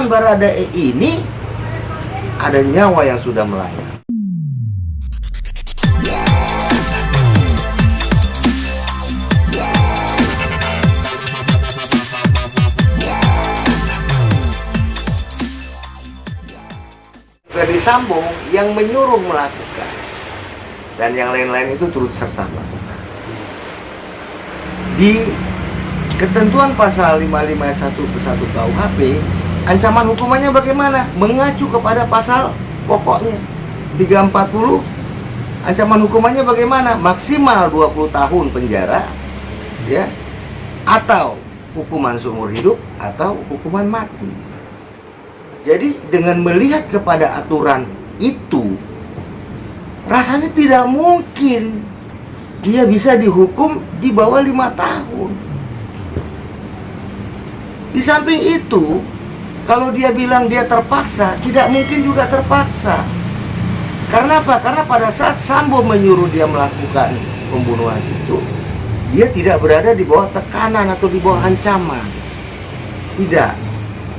tangan Baradae ini ada nyawa yang sudah melayang. Ferdy Sambo yang menyuruh melakukan dan yang lain-lain itu turut serta melakukan. Di ketentuan pasal 55 ayat 1 ke 1 KUHP, ancaman hukumannya bagaimana? Mengacu kepada pasal pokoknya 340. Ancaman hukumannya bagaimana? Maksimal 20 tahun penjara, ya, atau hukuman seumur hidup atau hukuman mati. Jadi dengan melihat kepada aturan itu, rasanya tidak mungkin dia bisa dihukum di bawah 5 tahun. Di samping itu, kalau dia bilang dia terpaksa, tidak mungkin juga terpaksa. Karena apa? Karena pada saat Sambo menyuruh dia melakukan pembunuhan itu, dia tidak berada di bawah tekanan atau di bawah ancaman. Tidak.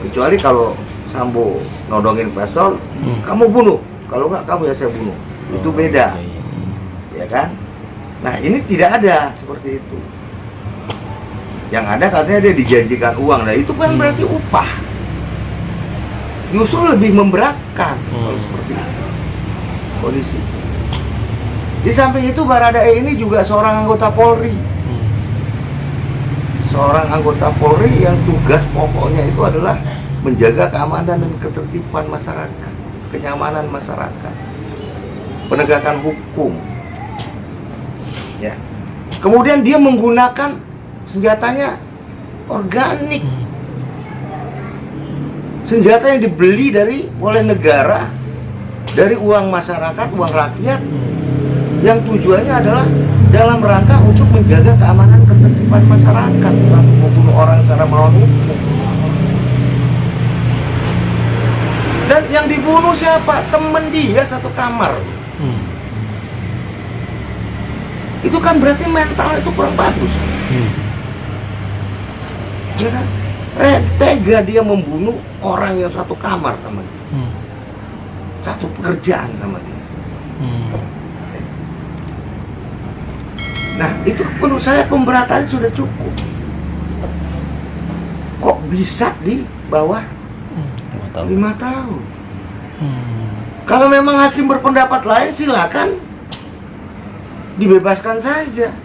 Kecuali kalau Sambo nodongin pistol, kamu bunuh. Kalau enggak, kamu ya saya bunuh. Itu beda. Ya kan? Nah, ini tidak ada seperti itu. Yang ada katanya dia dijanjikan uang. Nah, itu kan berarti upah. Justru lebih memberatkan kalau seperti itu kondisi. Di samping itu Baradae ini juga seorang anggota Polri. Seorang anggota Polri yang tugas pokoknya itu adalah menjaga keamanan dan ketertiban masyarakat, kenyamanan masyarakat, penegakan hukum. Ya. Kemudian dia menggunakan senjatanya organik. Senjata yang dibeli oleh negara, dari uang masyarakat, uang rakyat, yang tujuannya adalah dalam rangka untuk menjaga keamanan ketertiban masyarakat, bukan membunuh orang secara melawan hukum. Dan yang dibunuh siapa? Temen dia satu kamar. Itu kan berarti mental itu kurang bagus. Ya kan? Tega dia membunuh orang yang satu kamar sama dia. Satu pekerjaan sama dia. Nah, itu menurut saya pemberatannya sudah cukup. Kok bisa di bawah 5 tahun? Kalau memang hakim berpendapat lain, silakan dibebaskan saja.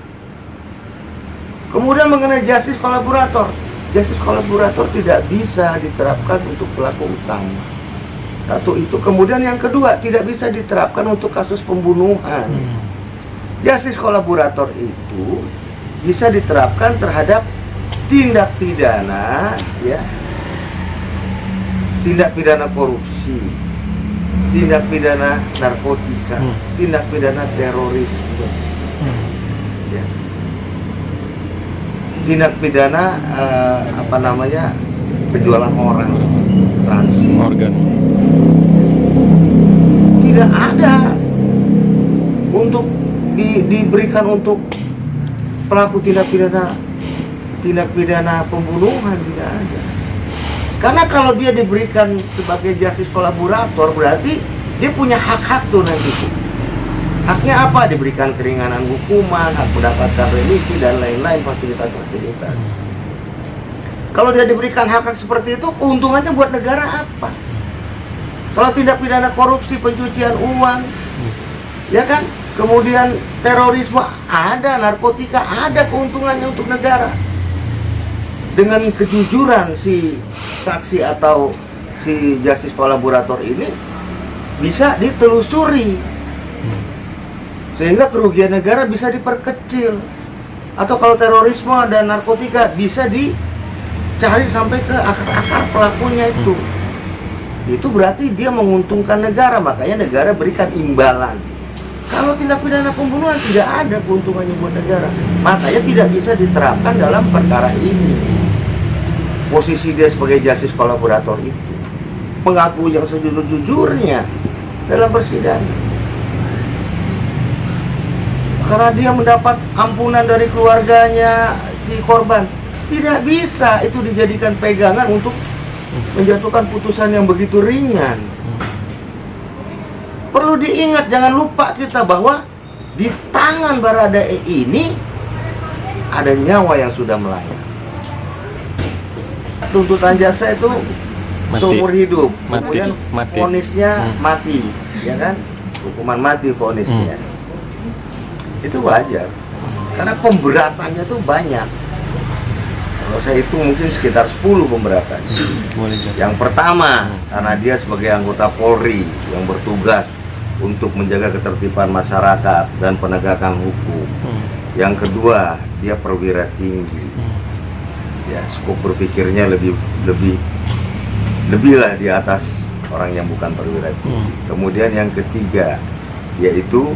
Kemudian mengenai justice kolaborator, justice kolaborator tidak bisa diterapkan untuk pelaku utama. Satu itu. Kemudian yang kedua, tidak bisa diterapkan untuk kasus pembunuhan. Justice kolaborator itu bisa diterapkan terhadap tindak pidana, ya, tindak pidana korupsi, tindak pidana narkotika, tindak pidana terorisme, ya. Tindak pidana penjualan orang, trans organ. Tidak ada untuk diberikan untuk pelaku tindak pidana pembunuhan, tidak ada. Karena kalau dia diberikan sebagai justice kolaborator, berarti dia punya hak-hak tuh nanti. Haknya apa? Diberikan keringanan hukuman, hak mendapatkan remisi dan lain-lain, fasilitas-fasilitas. Kalau dia diberikan hak-hak seperti itu, keuntungannya buat negara apa? Kalau tindak pidana korupsi, pencucian uang, ya kan? Kemudian terorisme ada, narkotika ada, keuntungannya untuk negara. Dengan kejujuran si saksi atau si justice kolaborator ini bisa ditelusuri sehingga kerugian negara bisa diperkecil. Atau kalau terorisme dan narkotika bisa dicari sampai ke akar-akar pelakunya itu. Itu berarti dia menguntungkan negara, makanya negara berikan imbalan. Kalau tindak pidana pembunuhan tidak ada keuntungannya buat negara, makanya tidak bisa diterapkan dalam perkara ini. Posisi dia sebagai justice kolaborator itu mengaku yang sejujur-jujurnya dalam persidangan, karena dia mendapat ampunan dari keluarganya si korban. Tidak bisa itu dijadikan pegangan untuk menjatuhkan putusan yang begitu ringan. Perlu diingat, jangan lupa kita bahwa di tangan Baradae ini ada nyawa yang sudah melayang. Tuntutan jaksa itu seumur hidup, kemudian vonisnya mati, ya kan? Hukuman mati vonisnya. Itu wajar, karena pemberatannya tuh banyak. Kalau saya itu mungkin sekitar 10 pemberatan. Yang pertama, karena dia sebagai anggota Polri yang bertugas untuk menjaga ketertiban masyarakat dan penegakan hukum. Yang kedua, dia perwira tinggi. Ya, skop berpikirnya lebih lah di atas orang yang bukan perwira tinggi. Kemudian yang ketiga, yaitu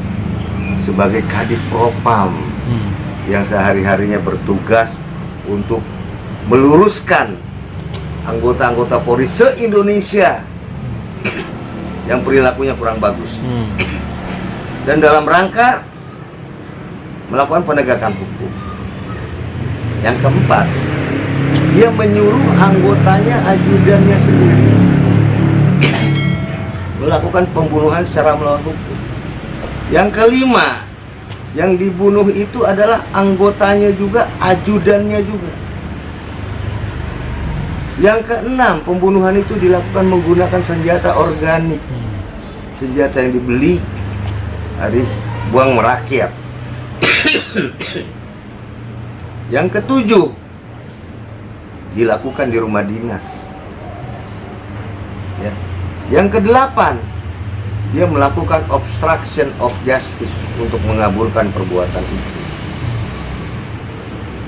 sebagai Kadif Propam yang sehari-harinya bertugas untuk meluruskan anggota-anggota Polri se-Indonesia yang perilakunya kurang bagus, dan dalam rangka melakukan penegakan hukum. Yang keempat, dia menyuruh anggotanya, ajudannya sendiri melakukan pembunuhan secara melawan hukum. Yang kelima, yang dibunuh itu adalah anggotanya juga, ajudannya juga. Yang keenam, pembunuhan itu dilakukan menggunakan senjata organik, senjata yang dibeli dari buang merakyat. Yang ketujuh, dilakukan di rumah dinas. Ya. Yang kedelapan, dia melakukan obstruction of justice untuk mengabulkan perbuatan itu.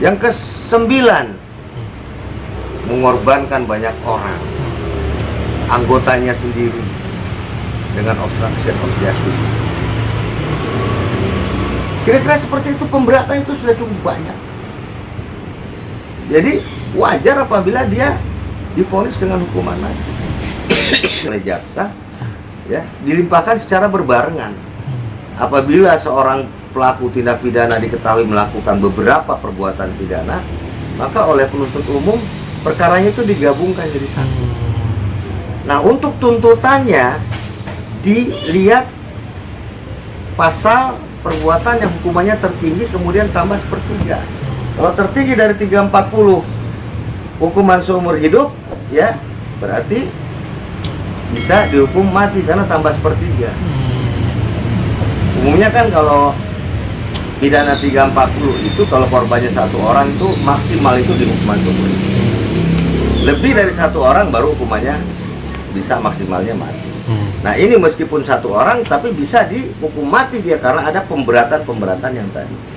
Yang kesembilan, mengorbankan banyak orang, anggotanya sendiri, dengan obstruction of justice. Kira-kira seperti itu, pemberatan itu sudah cukup banyak. Jadi wajar apabila dia divonis dengan hukuman mati oleh jaksa, ya, dilimpahkan secara berbarengan. Apabila seorang pelaku tindak pidana diketahui melakukan beberapa perbuatan pidana, maka oleh penuntut umum perkaranya itu digabungkan jadi satu. Nah, untuk tuntutannya dilihat pasal perbuatan yang hukumannya tertinggi kemudian tambah sepertiga. Kalau tertinggi dari 340 hukuman seumur hidup, ya berarti bisa dihukum mati karena tambah sepertiga. Umumnya kan kalau pidana 340 itu kalau korbannya satu orang itu maksimal itu di hukuman seumur hidup. Lebih dari satu orang baru hukumannya bisa maksimalnya mati. Nah, ini meskipun satu orang tapi bisa dihukum mati dia karena ada pemberatan yang tadi.